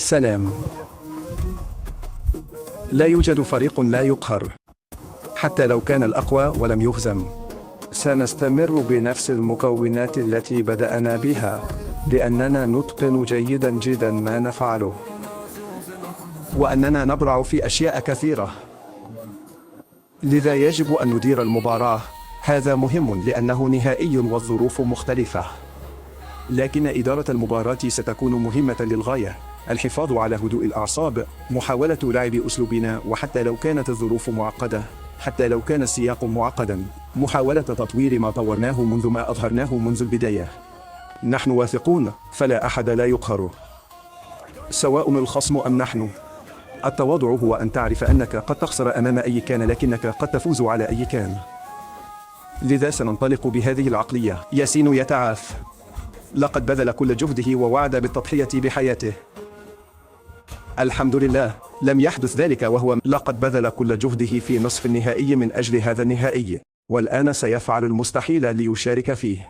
سلام. لا يوجد فريق لا يقهر، حتى لو كان الأقوى ولم يهزم. سنستمر بنفس المكونات التي بدأنا بها، لأننا نتقن جدا ما نفعله. وأننا نبرع في أشياء كثيرة. لذا يجب أن ندير المباراة. هذا مهم لأنه نهائي والظروف مختلفة. لكن إدارة المباراة ستكون مهمة للغاية. الحفاظ على هدوء الأعصاب، محاولة لعب أسلوبنا وحتى لو كانت الظروف معقدة، حتى لو كان السياق معقدا، محاولة تطوير ما طورناه منذ ما أظهرناه منذ البداية. نحن واثقون، فلا أحد لا يقهر، سواء الخصم أم نحن. التواضع هو أن تعرف أنك قد تخسر أمام أي كان لكنك قد تفوز على أي كان. لذا سننطلق بهذه العقلية. ياسين يتعاف. لقد بذل كل جهده ووعد بالتضحية بحياته. الحمد لله، لم يحدث ذلك لقد بذل كل جهده في نصف النهائي من أجل هذا النهائي، والآن سيفعل المستحيل ليشارك فيه.